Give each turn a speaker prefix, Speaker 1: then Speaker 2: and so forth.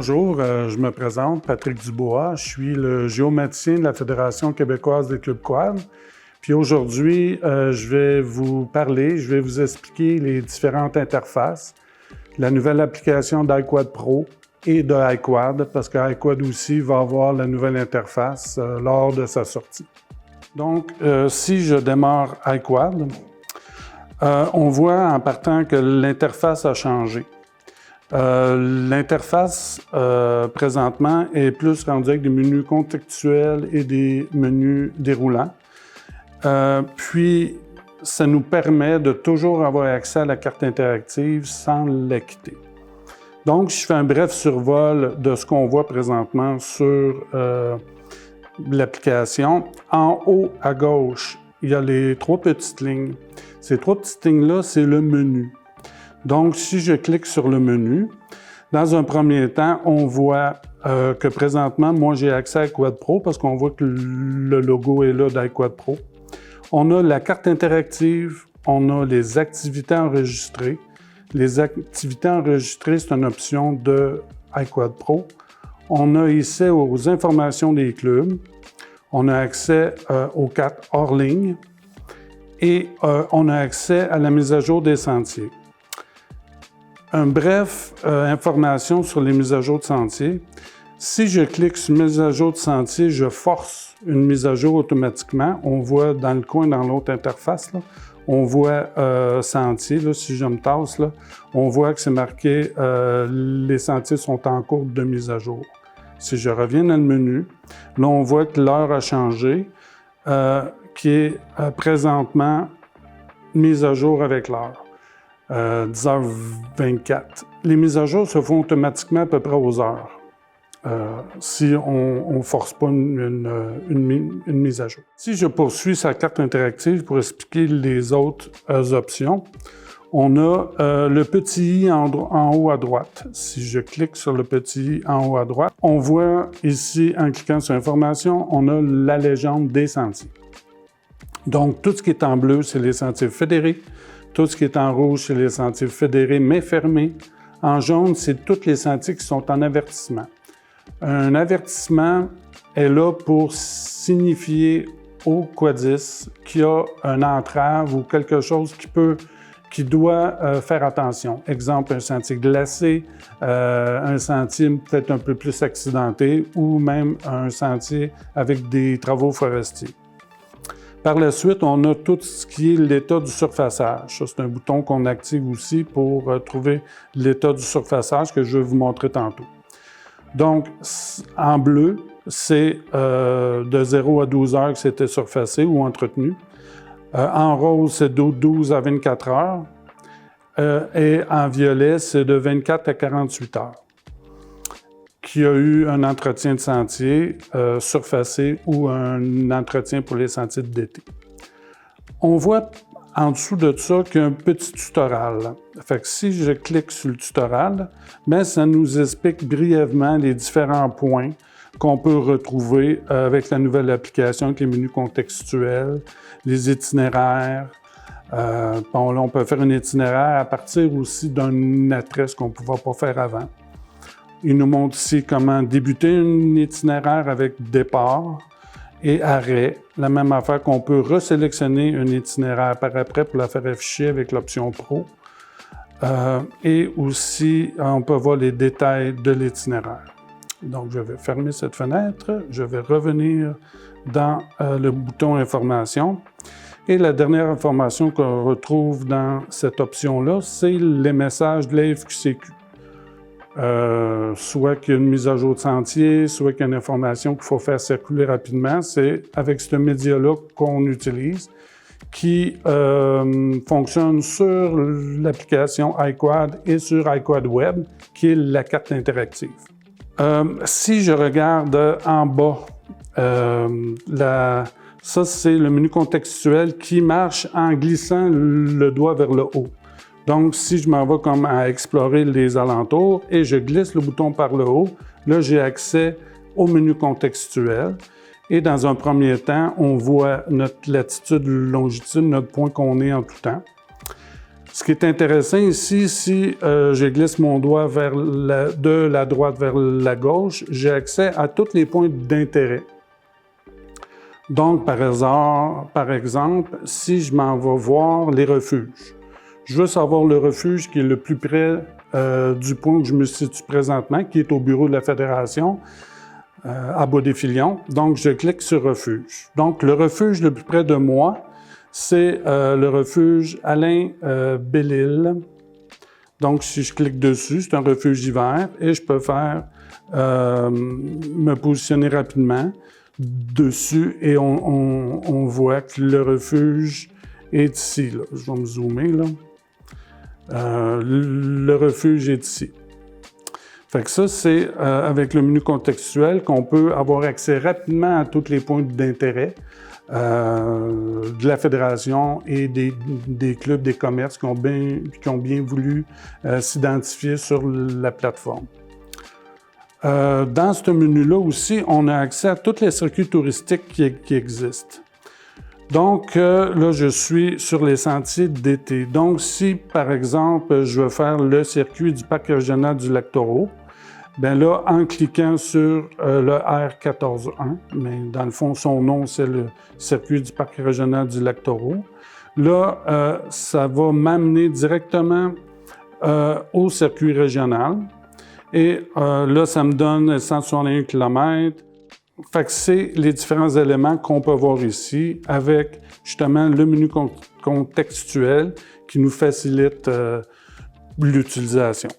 Speaker 1: Bonjour, je me présente, Patrick Dubois. Je suis le géomaticien de la Fédération québécoise des clubs quad. Puis aujourd'hui, je vais vous expliquer les différentes interfaces, la nouvelle application d'iQuad Pro et de iQuad, parce que iQuad aussi va avoir la nouvelle interface lors de sa sortie. Donc, si je démarre iQuad, on voit en partant que l'interface a changé. L'interface, présentement, est plus rendue avec des menus contextuels et des menus déroulants. Puis, ça nous permet de toujours avoir accès à la carte interactive sans la quitter. Donc, je fais un bref survol de ce qu'on voit présentement sur l'application. En haut à gauche, il y a les trois petites lignes. Ces trois petites lignes-là, c'est le menu. Donc, si je clique sur le menu, dans un premier temps, on voit que présentement, moi, j'ai accès à iQuad Pro parce qu'on voit que le logo est là d'iQuad Pro. On a la carte interactive, on a les activités enregistrées. Les activités enregistrées, c'est une option de iQuad Pro. On a ici aux informations des clubs. On a accès aux cartes hors ligne et on a accès à la mise à jour des sentiers. Un bref information sur les mises à jour de sentier. Si je clique sur mise à jour de sentier, je force une mise à jour automatiquement. On voit dans le coin, dans l'autre interface, là, on voit sentier. Là, si je me tasse, là, on voit que c'est marqué les sentiers sont en cours de mise à jour. Si je reviens dans le menu, là, on voit que l'heure a changé, qui est présentement mise à jour avec l'heure. 10h24. Les mises à jour se font automatiquement à peu près aux heures, si on ne force pas une mise à jour. Si je poursuis sa carte interactive pour expliquer les autres options, on a le petit i en haut à droite. Si je clique sur le petit i en haut à droite, on voit ici, en cliquant sur Information, on a la légende des sentiers. Donc, tout ce qui est en bleu, c'est les sentiers fédérés. Tout ce qui est en rouge, c'est les sentiers fédérés mais fermés. En jaune, c'est tous les sentiers qui sont en avertissement. Un avertissement est là pour signifier au quadiste qu'il y a une entrave ou quelque chose qui doit faire attention. Exemple, un sentier glacé, un sentier peut-être un peu plus accidenté ou même un sentier avec des travaux forestiers. Par la suite, on a tout ce qui est l'état du surfaçage. Ça, c'est un bouton qu'on active aussi pour trouver l'état du surfaçage que je vais vous montrer tantôt. Donc, en bleu, c'est de 0 à 12 heures que c'était surfacé ou entretenu. En rose, c'est de 12 à 24 heures. Et en violet, c'est de 24 à 48 heures. Qui a eu un entretien de sentier surfacé ou un entretien pour les sentiers d'été. On voit en dessous de ça qu'il y a un petit tutoriel. Fait que si je clique sur le tutoriel, bien, ça nous explique brièvement les différents points qu'on peut retrouver avec la nouvelle application, avec les menus contextuels, les itinéraires. Bon, là, on peut faire un itinéraire à partir aussi d'une adresse qu'on ne pouvait pas faire avant. Il nous montre ici comment débuter un itinéraire avec départ et arrêt. La même affaire qu'on peut resélectionner un itinéraire par après pour la faire afficher avec l'option Pro. Et aussi, on peut voir les détails de l'itinéraire. Donc, je vais fermer cette fenêtre. Je vais revenir dans le bouton Information. Et la dernière information qu'on retrouve dans cette option-là, c'est les messages de la FQCQ. Soit qu'il y a une mise à jour de sentier, soit qu'il y a une information qu'il faut faire circuler rapidement. C'est avec ce média-là qu'on utilise, qui fonctionne sur l'application iQuad et sur iQuad Web, qui est la carte interactive. Si je regarde en bas, ça c'est le menu contextuel qui marche en glissant le doigt vers le haut. Donc, si je m'en vais comme à explorer les alentours et je glisse le bouton par le haut, là, j'ai accès au menu contextuel. Et dans un premier temps, on voit notre latitude, longitude, notre point qu'on est en tout temps. Ce qui est intéressant ici, si je glisse mon doigt de la droite vers la gauche, j'ai accès à tous les points d'intérêt. Donc, par exemple, si je m'en vais voir les refuges, je veux savoir le refuge qui est le plus près du point où je me situe présentement, qui est au bureau de la Fédération, à Baudé-Filion. Donc, je clique sur Refuge. Donc, le refuge le plus près de moi, c'est le refuge Alain Belle-Île. Donc, si je clique dessus, c'est un refuge hiver et je peux faire me positionner rapidement dessus et on voit que le refuge est ici. Là. Je vais me zoomer. Là. Le refuge est ici. Fait que ça, c'est avec le menu contextuel qu'on peut avoir accès rapidement à tous les points d'intérêt de la Fédération et des clubs, des commerces qui ont bien voulu s'identifier sur la plateforme. Dans ce menu-là aussi, on a accès à tous les circuits touristiques qui existent. Donc, là, je suis sur les sentiers d'été. Donc, si, par exemple, je veux faire le circuit du Parc régional du Lac-Taureau, bien là, en cliquant sur le R14.1, mais dans le fond, son nom, c'est le circuit du Parc régional du Lac-Taureau, là, ça va m'amener directement au circuit régional. Et là, ça me donne 161 km. Fait que c'est les différents éléments qu'on peut voir ici avec justement le menu contextuel qui nous facilite l'utilisation.